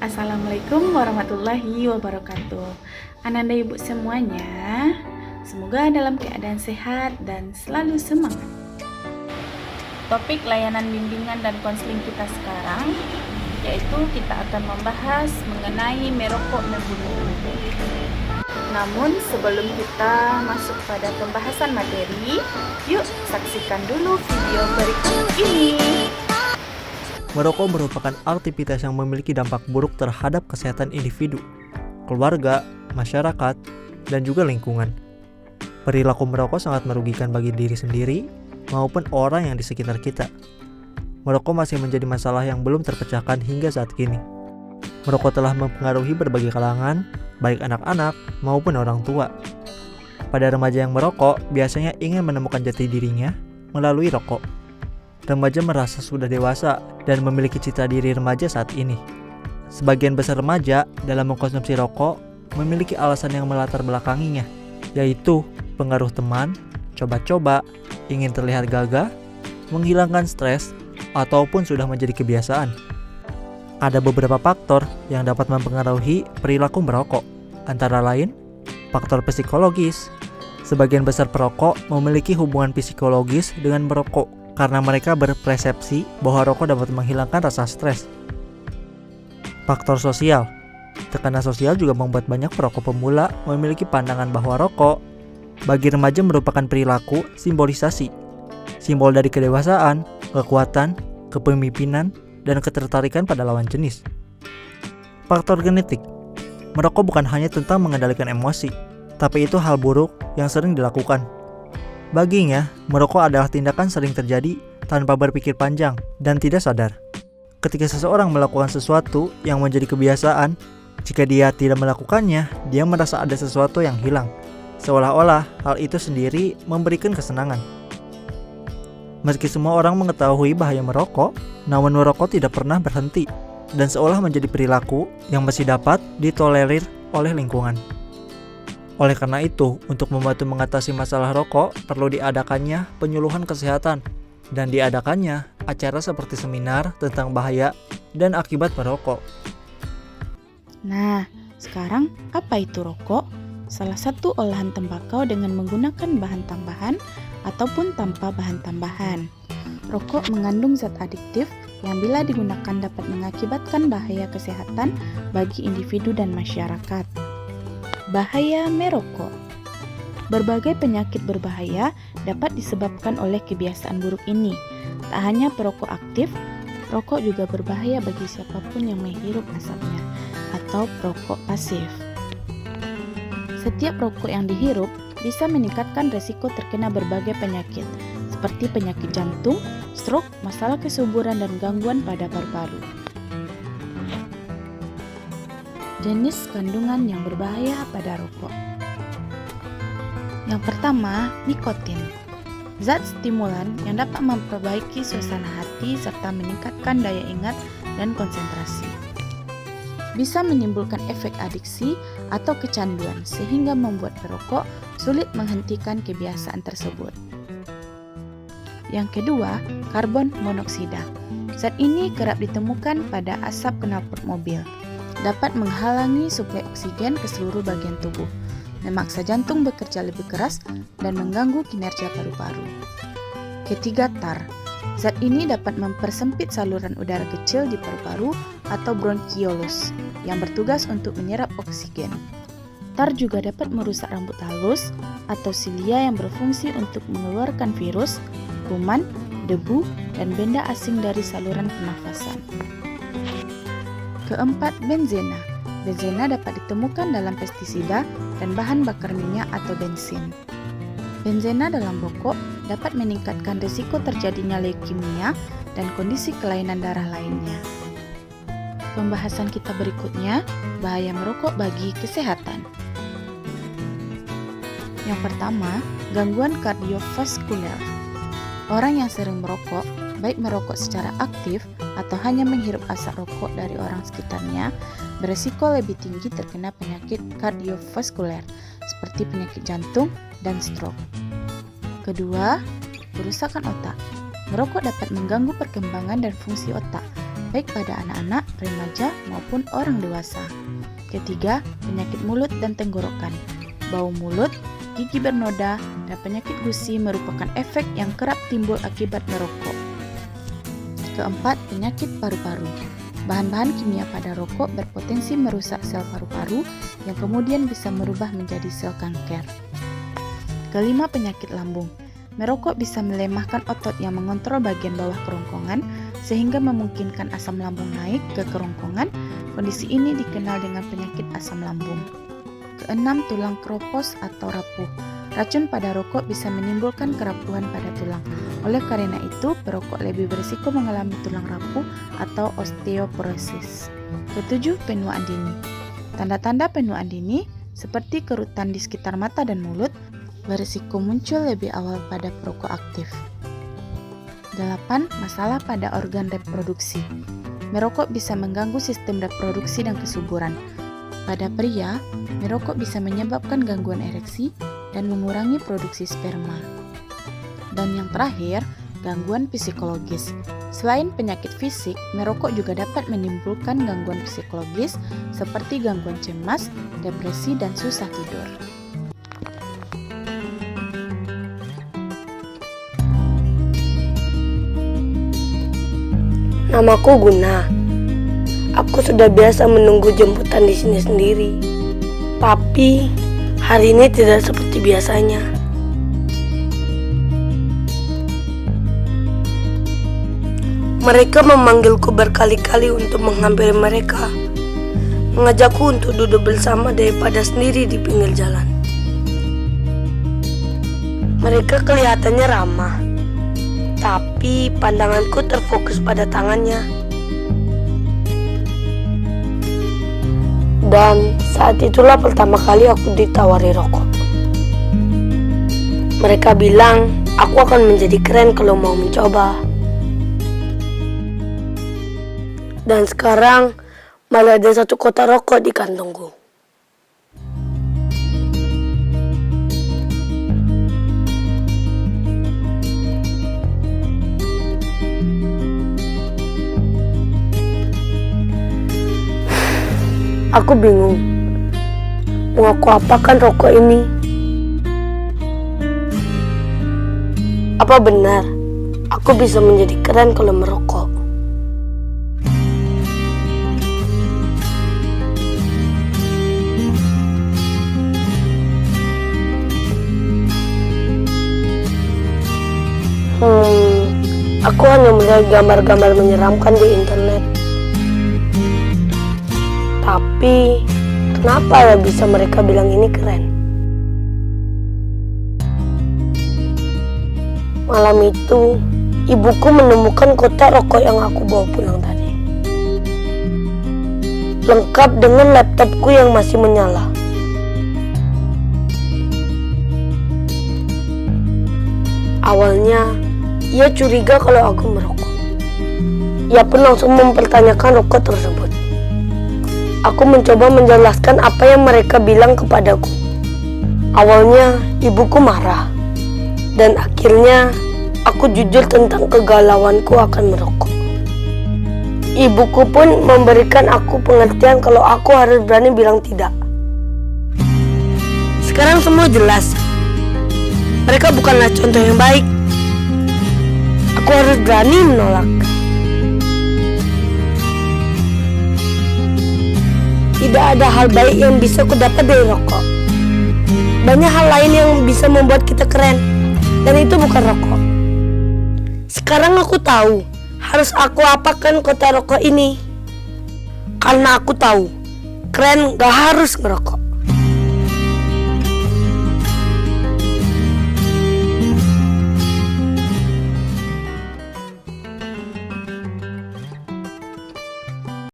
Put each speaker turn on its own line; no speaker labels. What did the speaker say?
Assalamualaikum warahmatullahi wabarakatuh. Ananda ibu semuanya, semoga dalam keadaan sehat dan selalu semangat. Topik layanan bimbingan dan konseling kita sekarang yaitu kita akan membahas mengenai merokok membunuh. Namun sebelum kita masuk pada pembahasan materi, yuk saksikan dulu video berikut ini.
Merokok merupakan aktivitas yang memiliki dampak buruk terhadap kesehatan individu, keluarga, masyarakat, dan juga lingkungan. Perilaku merokok sangat merugikan bagi diri sendiri maupun orang yang di sekitar kita. Merokok masih menjadi masalah yang belum terpecahkan hingga saat kini. Merokok telah mempengaruhi berbagai kalangan, baik anak-anak maupun orang tua. Pada remaja yang merokok, biasanya ingin menemukan jati dirinya melalui rokok. Remaja merasa sudah dewasa dan memiliki citra diri remaja saat ini. Sebagian besar remaja dalam mengkonsumsi rokok memiliki alasan yang melatar belakanginya, yaitu pengaruh teman, coba-coba, ingin terlihat gagah, menghilangkan stres, ataupun sudah menjadi kebiasaan. Ada beberapa faktor yang dapat mempengaruhi perilaku merokok, antara lain faktor psikologis. Sebagian besar perokok memiliki hubungan psikologis dengan merokok, karena mereka berpersepsi bahwa rokok dapat menghilangkan rasa stres. Faktor sosial. Tekanan sosial juga membuat banyak perokok pemula memiliki pandangan bahwa rokok bagi remaja merupakan perilaku simbolisasi, simbol dari kedewasaan, kekuatan, kepemimpinan, dan ketertarikan pada lawan jenis. Faktor genetik. Merokok bukan hanya tentang mengendalikan emosi, tapi itu hal buruk yang sering dilakukan. Baginya, merokok adalah tindakan sering terjadi tanpa berpikir panjang dan tidak sadar. Ketika seseorang melakukan sesuatu yang menjadi kebiasaan, jika dia tidak melakukannya, dia merasa ada sesuatu yang hilang. Seolah-olah hal itu sendiri memberikan kesenangan. Meski semua orang mengetahui bahaya merokok, namun merokok tidak pernah berhenti dan seolah menjadi perilaku yang masih dapat ditolerir oleh lingkungan. Oleh karena itu, untuk membantu mengatasi masalah rokok, perlu diadakannya penyuluhan kesehatan dan diadakannya acara seperti seminar tentang bahaya dan akibat merokok.
Nah, sekarang apa itu rokok? Salah satu olahan tembakau dengan menggunakan bahan tambahan ataupun tanpa bahan tambahan. Rokok mengandung zat adiktif yang bila digunakan dapat mengakibatkan bahaya kesehatan bagi individu dan masyarakat. Bahaya merokok. Berbagai penyakit berbahaya dapat disebabkan oleh kebiasaan buruk ini. Tak hanya perokok aktif, rokok juga berbahaya bagi siapapun yang menghirup asapnya atau perokok pasif. Setiap rokok yang dihirup bisa meningkatkan risiko terkena berbagai penyakit seperti penyakit jantung, stroke, masalah kesuburan, dan gangguan pada paru-paru. Jenis kandungan yang berbahaya pada rokok. Yang pertama, nikotin. Zat stimulan yang dapat memperbaiki suasana hati serta meningkatkan daya ingat dan konsentrasi. Bisa menimbulkan efek adiksi atau kecanduan sehingga membuat perokok sulit menghentikan kebiasaan tersebut. Yang kedua, karbon monoksida. Zat ini kerap ditemukan pada asap knalpot mobil. Dapat menghalangi suplai oksigen ke seluruh bagian tubuh, memaksa jantung bekerja lebih keras, dan mengganggu kinerja paru-paru. Ketiga, tar. Zat ini dapat mempersempit saluran udara kecil di paru-paru atau bronkiolus yang bertugas untuk menyerap oksigen. Tar juga dapat merusak rambut halus atau silia yang berfungsi untuk mengeluarkan virus, kuman, debu, dan benda asing dari saluran pernafasan. Keempat, benzena. Benzena dapat ditemukan dalam pestisida dan bahan bakar minyak atau bensin. Benzena dalam rokok dapat meningkatkan risiko terjadinya leukemia dan kondisi kelainan darah lainnya. Pembahasan kita berikutnya, bahaya merokok bagi kesehatan. Yang pertama, gangguan kardiovaskuler. Orang yang sering merokok, baik merokok secara aktif atau hanya menghirup asap rokok dari orang sekitarnya, beresiko lebih tinggi terkena penyakit kardiovaskuler seperti penyakit jantung dan stroke. Kedua, kerusakan otak. Merokok dapat mengganggu perkembangan dan fungsi otak. baik pada anak-anak, remaja, maupun orang dewasa. Ketiga, penyakit mulut dan tenggorokan. Bau mulut, gigi bernoda, dan penyakit gusi merupakan efek yang kerap timbul akibat merokok. Keempat, penyakit paru-paru. Bahan-bahan kimia pada rokok berpotensi merusak sel paru-paru yang kemudian bisa merubah menjadi sel kanker. Kelima, penyakit lambung. Merokok bisa melemahkan otot yang mengontrol bagian bawah kerongkongan sehingga memungkinkan asam lambung naik ke kerongkongan. Kondisi ini dikenal dengan penyakit asam lambung. Keenam, tulang keropos atau rapuh. Racun pada rokok bisa menimbulkan kerapuhan pada tulang. Oleh karena itu, perokok lebih berisiko mengalami tulang rapuh atau osteoporosis. Ketujuh, penuaan dini. Tanda-tanda penuaan dini seperti kerutan di sekitar mata dan mulut berisiko muncul lebih awal pada perokok aktif. 8. Masalah pada organ reproduksi. Merokok bisa mengganggu sistem reproduksi dan kesuburan. Pada pria, merokok bisa menyebabkan gangguan ereksi dan mengurangi produksi sperma. Dan yang terakhir, gangguan psikologis. Selain penyakit fisik, merokok juga dapat menimbulkan gangguan psikologis seperti gangguan cemas, depresi, dan susah tidur.
Namaku Guna. Aku sudah biasa menunggu jemputan di sini sendiri. Tapi hari ini tidak seperti biasanya. Mereka memanggilku berkali-kali untuk menghampiri mereka, mengajakku untuk duduk bersama daripada sendiri di pinggir jalan. Mereka kelihatannya ramah, tapi pandanganku terfokus pada tangannya. Dan saat itulah pertama kali aku ditawari rokok. Mereka bilang aku akan menjadi keren kalau mau mencoba. Dan sekarang malah ada satu kotak rokok di kantongku. Aku bingung, mau aku apakan rokok ini? Apa benar aku bisa menjadi keren kalau merokok? Aku hanya melihat gambar-gambar menyeramkan di internet. Tapi, kenapa ya bisa mereka bilang ini keren? Malam itu, ibuku menemukan kotak rokok yang aku bawa pulang tadi. Lengkap dengan laptopku yang masih menyala. Awalnya, ia curiga kalau aku merokok. Ia pun langsung mempertanyakan rokok tersebut. Aku mencoba menjelaskan apa yang mereka bilang kepadaku. Awalnya ibuku marah, dan akhirnya aku jujur tentang kegalauanku akan merokok. Ibuku pun memberikan aku pengertian kalau aku harus berani bilang tidak. Sekarang semua jelas. Mereka bukanlah contoh yang baik. Aku harus berani menolak. Tidak ada hal baik yang bisa aku dapat dari rokok. Banyak hal lain yang bisa membuat kita keren, dan itu bukan rokok. Sekarang aku tahu harus aku apakan kotak rokok ini. Karena aku tahu keren gak harus ngerokok.